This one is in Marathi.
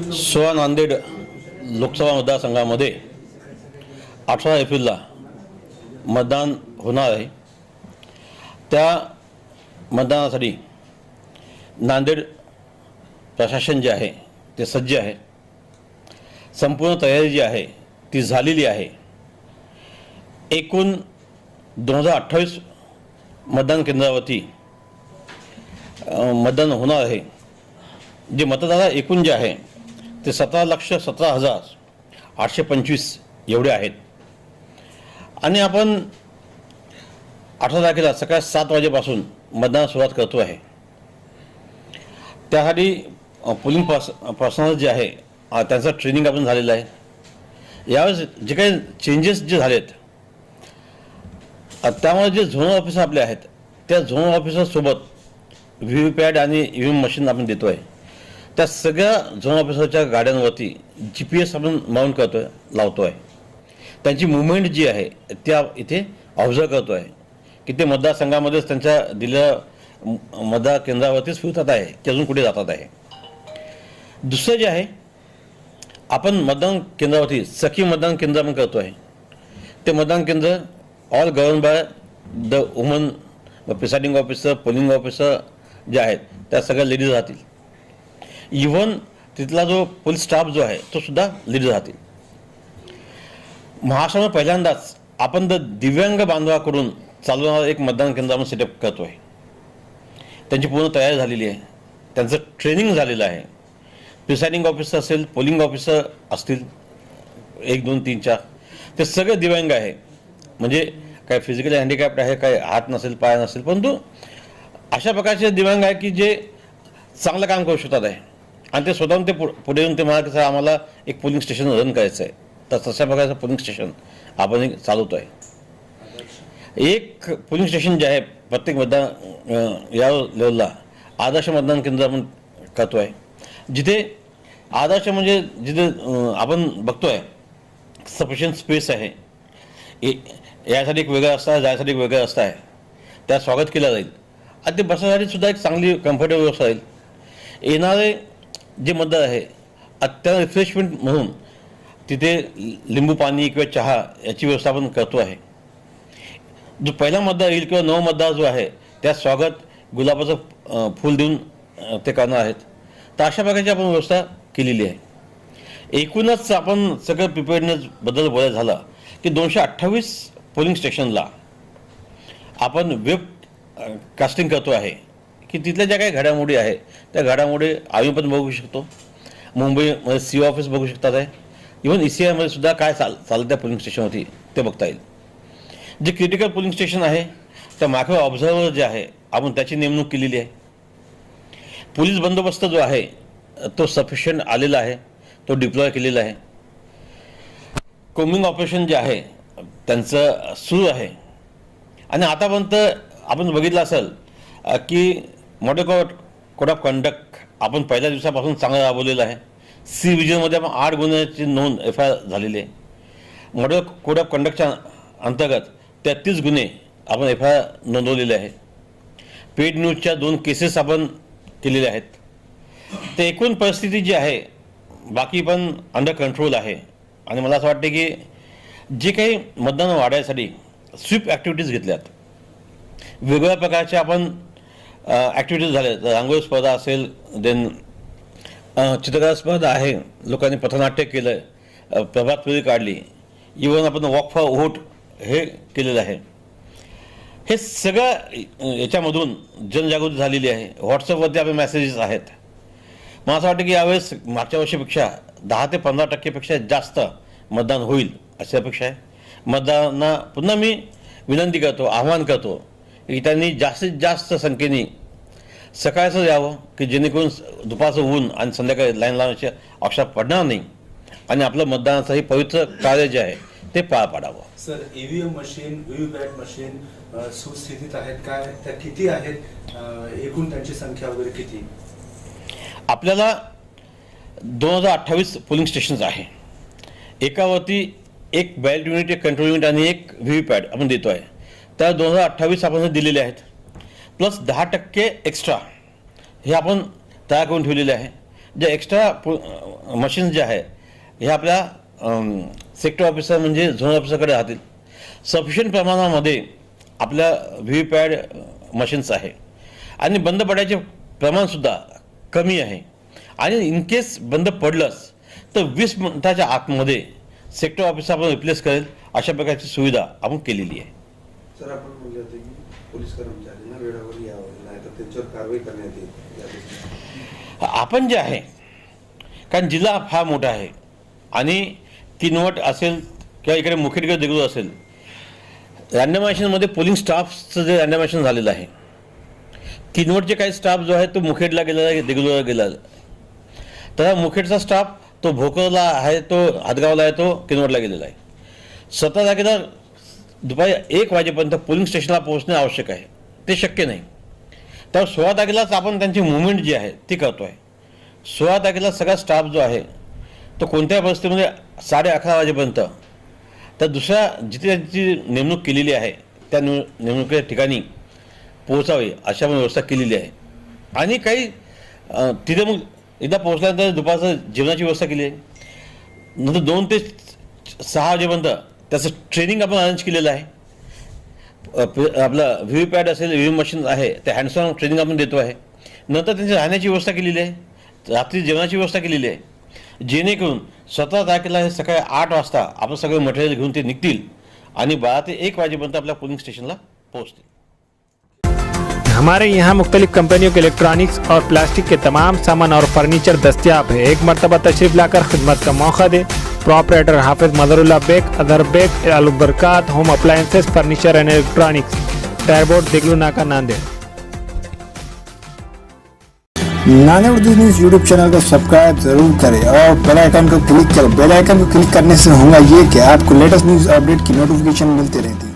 नांदेड लोकसभा मतदारसंघामध्ये 18 एप्रिलला मतदान होणार आहे। त्या मतदानासाठी नांदेड प्रशासन जे आहे ते सज्ज आहे। संपूर्ण तयारी जी आहे ती झालेली आहे। एकूण 2028 मतदान केंद्रावरती मतदान होणार आहे। जे मतदार एकूण जे आहे ते 17,17,825 एवढे आहेत। आणि आपण 18 तारखेला सकाळी 7 वाजेपासून मतदान सुरुवात करतो आहे। त्यासाठी पोलिंग पर्सनल जे आहे त्यांचं ट्रेनिंग आपण झालेलं आहे। यावेळेस जे काही चेंजेस जे झालेत त्यामुळे जे झोनल ऑफिसर आपले आहेत त्या झोनल ऑफिसरसोबत व्हीव्हीपॅट आणि ईव्हीएम मशीन आपण देतो आहे। त्या सगळ्या झोनल ऑफिसरच्या गाड्यांवरती GPS आपण माउंट करतो आहे, लावतो आहे। त्यांची मुवमेंट जी आहे त्या इथे ऑब्झर्व करतो आहे की ते मतदारसंघामध्येच त्यांच्या दिलेल्या मतदार केंद्रावरतीच फिरतात आहे की अजून कुठे जातात आहे। दुसरं जे आहे आपण मतदान केंद्रावरती सखी मतदान केंद्र आपण करतो आहे। ते मतदान केंद्र all govern by the woman presiding officer, polling officer जे आहेत त्या सगळ्या लेडीज राहतील। इव्हन तिथला जो पोलीस स्टाफ जो आहे तो सुद्धा लेडीज राहतील। महाराष्ट्रामध्ये पहिल्यांदाच आपण दिव्यांग बांधवाकडून चालवणारं एक मतदान केंद्र आपण सेटअप करतो आहे। त्यांची पूर्ण तयारी झालेली आहे, त्यांचं ट्रेनिंग झालेलं आहे। प्रिसाइडिंग ऑफिसर असेल, पोलिंग ऑफिसर असतील 1, 2, 3, 4 ते सगळे दिव्यांग आहे। म्हणजे काय फिजिकली हँडिकॅप्ड आहे, काय हात नसेल, पाय नसेल, परंतु अशा प्रकारचे दिव्यांग आहे की जे चांगलं काम करू शकतात आहे। आणि ते स्वतःहून ते पुढे येऊन ते म्हणाले की आम्हाला एक पोलिंग स्टेशन रन करायचं आहे, तर तशा प्रकारचं पोलिंग स्टेशन आपण चालवतो आहे। एक पोलिंग स्टेशन जे आहे प्रत्येक मतदान या लेवलला आदर्श मतदान केंद्र आपण करतो आहे। जिथे आदर्श म्हणजे जिथे आपण बघतो आहे सफिशियंट स्पेस आहे, यासाठी एक वेगळा रस्ता आहे, जायसाठी एक वेगळा रस्ता आहे, त्यात स्वागत केलं जाईल। आणि ते बसण्यासाठी सुद्धा एक चांगली कम्फर्टेबल व्यवस्था राहील। येणारे जे मतदार आहे अत्यंत रिफ्रेशमेंट म्हणून तिथे लिंबू पाणी किंवा चहा याची व्यवस्था आपण करतो आहे। जो पहिला मतदार येईल किंवा नवा मतदार जो आहे त्या स्वागत गुलाबाचं फूल देऊन ते करणार आहेत। तर अशा प्रकारची आपण व्यवस्था केलेली आहे। एकूणच आपण सगळं प्रिपेअर्डनेस बद्दल बोलायचं झालं की 228 पोलिंग स्टेशनला आपण वेब कास्टिंग करतो आहे की तिथल्या ज्या काही घडामोडी आहे त्या घडामोडी आम्ही पण बघू शकतो। मुंबईमध्ये CO ऑफिस बघू शकतात आहे। इव्हन ECIमध्ये सुद्धा काय चालतं त्या पोलिंग स्टेशनवरती ते बघता येईल। जे क्रिटिकल पोलिंग स्टेशन आहे त्या मायक्रो ऑब्झर्वर जे आहे आपण त्याची नेमणूक केलेली आहे। पोलीस बंदोबस्त जो आहे तो सफिशियंट आलेला आहे, तो डिप्लॉय केलेला आहे। कोम्बिंग ऑपरेशन जे आहे त्यांचं सुरू आहे। आणि आतापर्यंत आपण बघितलं असेल की मॉडेल कोड ऑफ कंडक्ट आपण पहिल्या दिवसापासून चांगलं राबवलेलं आहे। सी विजनमध्ये आपण 8 गुन्ह्याची नोंद FIR झालेली आहे। मॉडेल कोड ऑफ कंडक्टच्या अंतर्गत 33 गुन्हे आपण FIR नोंदवलेले आहे। पेड न्यूजच्या 2 केसेस आपण केलेल्या आहेत। तर एकूण परिस्थिती जी आहे बाकी पण अंडर कंट्रोल आहे। आणि मला असं वाटतं की जे काही मतदान वाढायसाठी स्वीप ॲक्टिव्हिटीज घेतल्यात, वेगवेगळ्या प्रकारच्या आपण ॲक्टिव्हिटीज झाल्या, रांगोळी स्पर्धा असेल, देन चित्रकला स्पर्धा आहे, लोकांनी पथनाट्य केलं आहे, प्रभात फेरी काढली, इव्हन आपण वॉक फॉर व्होट हे केलेलं आहे। हे सगळं याच्यामधून जनजागृती झालेली आहे। व्हॉट्सअपवरती आपले मेसेजेस आहेत। मला असं वाटतं की यावेळेस मागच्या वर्षीपेक्षा 10 ते 15% जास्त मतदान होईल अशी अपेक्षा आहे। मतदारांना पुन्हा मी विनंती करतो, आवाहन करतो की त्यांनी जास्तीत जास्त संख्येने सकाळचं यावं की जेणेकरून दुपारचं ऊन आणि संध्याकाळी लाईन लावण्याची आवश्यकता पडणार नाही आणि आपलं मतदानाचंही पवित्र कार्य जे आहे ते पार पाडावं। Sir, EVM machine, VVPAT machine सुस्थितीत आहेत काय? त्या किती आहेत? एकूण त्यांची संख्या वगैरे किती? आपल्याला 2028 पोलिंग स्टेशन्स आहे। एकावरती एक बॅलेट युनिट, एक कंट्रोल युनिट आणि एक व्हीव्हीपॅट आपण देतो आहे। त्या 2028 आपण दिलेले आहेत, प्लस 10% एक्स्ट्रा हे आपण तयार करून ठेवलेले आहे। ज्या एक्स्ट्रा मशीन्स ज्या आहे ह्या आपल्या सेक्टर ऑफिसर म्हणजे झोनल ऑफिसरकडे राहतील. सफिशियंट प्रमाणामध्ये आपल्या व्ही व्ही पॅड मशीन्स आहे आणि बंद पडायचे प्रमाणसुद्धा कमी आहे. आणि इन केस बंद पडलंच तर 20 मिनिटाच्या आतमध्ये सेक्टर ऑफिसर आपण रिप्लेस करेल अशा प्रकारची सुविधा आपण केलेली आहे. सर, आपण म्हणले होते की पोलीस कर्मचाऱ्यांना वेळेवर यावं, नाही तर त्यांच्यावर कारवाई करण्यात येईल. आपण जे आहे, कारण जिल्हा फार मोठा आहे आणि किनवट असेल किंवा इकडे मुखेडकडे देगलूर असेल, रँडमायझेशनमध्ये पोलिंग स्टाफचं जे रँडमायझेशन झालेलं आहे, किनवटचे काही स्टाफ जो आहे तो मुखेडला गेलेला आहे, देगलूरला गेला. तर मुखेडचा स्टाफ तो भोकरला आहे, तो हादगावला आहे, तो किनवटला गेलेला आहे. 17 तारखेला दुपारी 1 वाजेपर्यंत पोलिंग स्टेशनला पोहोचणे आवश्यक आहे. ते शक्य नाही. तर 16 तारखेलाच आपण त्यांची मुवमेंट जी आहे ती करतो आहे. 16 तारखेला सगळा स्टाफ जो आहे तो कोणत्याही परिस्थितीमध्ये 11:30 वाजेपर्यंत तर दुसऱ्या जिथे त्यांची नेमणूक केलेली आहे त्या नेमणुकीच्या ठिकाणी पोहोचावे अशा आपण व्यवस्था केलेली आहे. आणि काही तिथे मग एकदा पोहोचल्यानंतर दुपारचं जेवणाची व्यवस्था केली आहे. नंतर 2 ते 6 वाजेपर्यंत त्याचं ट्रेनिंग आपण अरेंज केलेलं आहे. आपलं व्ही व्ही पॅड असेल, व्ही व्ही मशीन आहे, ते हँड्स ऑन ट्रेनिंग आपण देतो आहे. नंतर त्यांची राहण्याची व्यवस्था केलेली आहे, रात्री जेवणाची व्यवस्था केलेली आहे, जेणेकरून 17 तारखेला हे सकाळी 8 वाजता आपण सगळे मटेरियल घेऊन ते निघतील आणि 12 ते 1 वाजेपर्यंत आपल्या पोलिंग स्टेशनला पोहोचतील. हमारे यहाँ मुख्तलिफ कंपनियों के इलेक्ट्रॉनिक्स और प्लास्टिक के तमाम सामान और फर्नीचर दस्तियाब है. एक मरतबा तशरीफ लाकर खिदमत का मौका दे. प्रॉपरेटर हाफिज मदरुल्लाह बेग, अदर Baig, Al Barkat home appliances, furniture and electronics, टायरबोर्ड, Degloor Naka, Nanded. Nanded news YouTube channel को सब्सक्राइब जरूर करें और बेल आइकन को क्लिक करें. बेल आइकन को क्लिक करने से होगा ये कि आपको लेटेस्ट न्यूज़ अपडेट की नोटिफिकेशन मिलती रहती है.